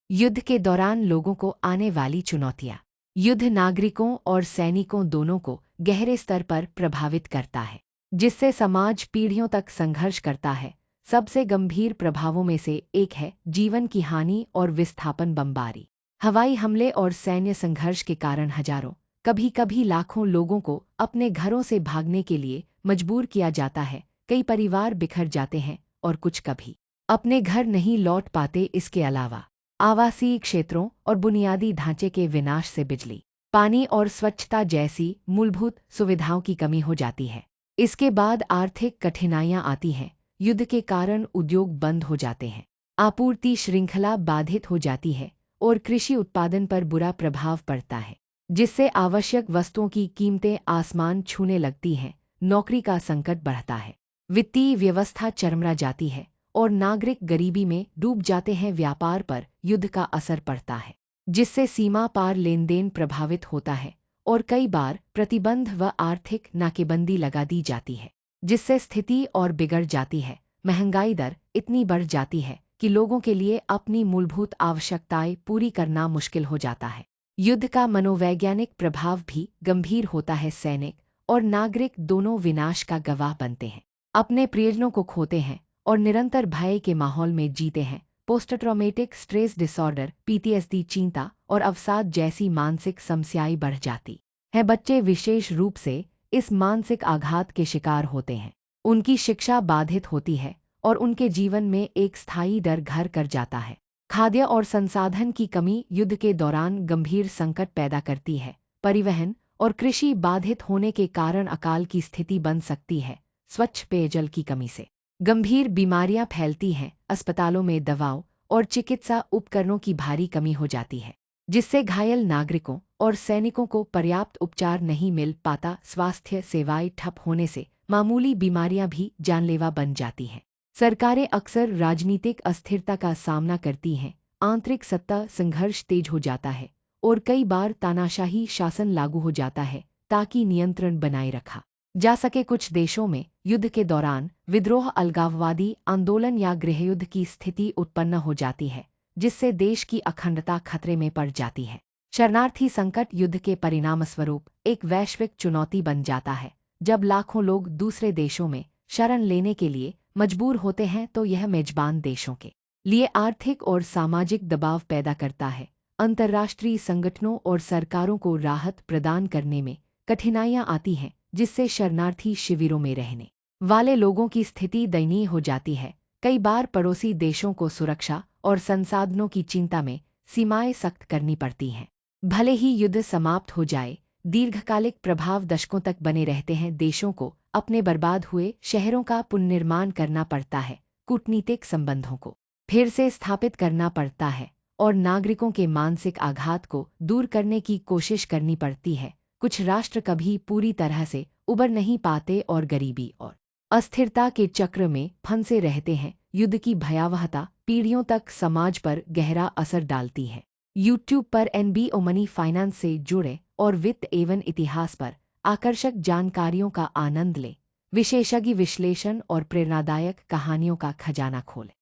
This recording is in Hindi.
युद्ध के दौरान लोगों को आने वाली चुनौतियाँ। युद्ध नागरिकों और सैनिकों दोनों को गहरे स्तर पर प्रभावित करता है, जिससे समाज पीढ़ियों तक संघर्ष करता है। सबसे गंभीर प्रभावों में से एक है जीवन की हानि और विस्थापन बमबारी। हवाई हमले और सैन्य संघर्ष के कारण हजारों, कभी कभी लाखों लोगों को अपने घरों से भागने के लिए मजबूर किया जाता है। कई परिवार बिखर जाते हैं और कुछ कभी अपने घर नहीं लौट पाते। इसके अलावा आवासीय क्षेत्रों और बुनियादी ढांचे के विनाश से बिजली, पानी और स्वच्छता जैसी मूलभूत सुविधाओं की कमी हो जाती है। इसके बाद आर्थिक कठिनाइयां आती हैं। युद्ध के कारण उद्योग बंद हो जाते हैं, आपूर्ति श्रृंखला बाधित हो जाती है और कृषि उत्पादन पर बुरा प्रभाव पड़ता है, जिससे आवश्यक वस्तुओं की कीमतें आसमान छूने लगती हैं। नौकरी का संकट बढ़ता है, वित्तीय व्यवस्था चरमरा जाती है और नागरिक गरीबी में डूब जाते हैं। व्यापार पर युद्ध का असर पड़ता है, जिससे सीमा पार लेनदेन प्रभावित होता है और कई बार प्रतिबंध व आर्थिक नाकेबंदी लगा दी जाती है, जिससे स्थिति और बिगड़ जाती है। महंगाई दर इतनी बढ़ जाती है कि लोगों के लिए अपनी मूलभूत आवश्यकताएं पूरी करना मुश्किल हो जाता है। युद्ध का मनोवैज्ञानिक प्रभाव भी गंभीर होता है। सैनिक और नागरिक दोनों विनाश का गवाह बनते हैं, अपने प्रियजनों को खोते हैं और निरंतर भय के माहौल में जीते हैं। Post traumatic stress disorder PTSD, चिंता और अवसाद जैसी मानसिक समस्याएं बढ़ जाती हैं। बच्चे विशेष रूप से इस मानसिक आघात के शिकार होते हैं। उनकी शिक्षा बाधित होती है और उनके जीवन में एक स्थायी डर घर कर जाता है। खाद्य और संसाधन की कमी युद्ध के दौरान गंभीर संकट पैदा करती है। परिवहन और कृषि बाधित होने के कारण अकाल की स्थिति बन सकती है। स्वच्छ पेयजल की कमी से गंभीर बीमारियां फैलती हैं। अस्पतालों में दवाओं और चिकित्सा उपकरणों की भारी कमी हो जाती है, जिससे घायल नागरिकों और सैनिकों को पर्याप्त उपचार नहीं मिल पाता। स्वास्थ्य सेवाएं ठप होने से मामूली बीमारियां भी जानलेवा बन जाती हैं। सरकारें अक्सर राजनीतिक अस्थिरता का सामना करती हैं। आंतरिक सत्ता संघर्ष तेज हो जाता है और कई बार तानाशाही शासन लागू हो जाता है ताकि नियंत्रण बनाए रखा जा सके। कुछ देशों में युद्ध के दौरान विद्रोह, अलगाववादी आंदोलन या गृहयुद्ध की स्थिति उत्पन्न हो जाती है, जिससे देश की अखंडता खतरे में पड़ जाती है। शरणार्थी संकट युद्ध के परिणामस्वरूप एक वैश्विक चुनौती बन जाता है। जब लाखों लोग दूसरे देशों में शरण लेने के लिए मजबूर होते हैं तो यह मेजबान देशों के लिए आर्थिक और सामाजिक दबाव पैदा करता है। अंतर्राष्ट्रीय संगठनों और सरकारों को राहत प्रदान करने में कठिनाइयां आती हैं, जिससे शरणार्थी शिविरों में रहने वाले लोगों की स्थिति दयनीय हो जाती है। कई बार पड़ोसी देशों को सुरक्षा और संसाधनों की चिंता में सीमाएं सख्त करनी पड़ती हैं। भले ही युद्ध समाप्त हो जाए, दीर्घकालिक प्रभाव दशकों तक बने रहते हैं। देशों को अपने बर्बाद हुए शहरों का पुनर्निर्माण करना पड़ता है, कूटनीतिक संबंधों को फिर से स्थापित करना पड़ता है और नागरिकों के मानसिक आघात को दूर करने की कोशिश करनी पड़ती है। कुछ राष्ट्र कभी पूरी तरह से उबर नहीं पाते और गरीबी और अस्थिरता के चक्र में फंसे रहते हैं। युद्ध की भयावहता पीढ़ियों तक समाज पर गहरा असर डालती है। यूट्यूब पर एनबीओ मनी फाइनेंस से जुड़े और वित्त एवं इतिहास पर आकर्षक जानकारियों का आनंद लें। विशेषज्ञ विश्लेषण और प्रेरणादायक कहानियों का खजाना खोलें।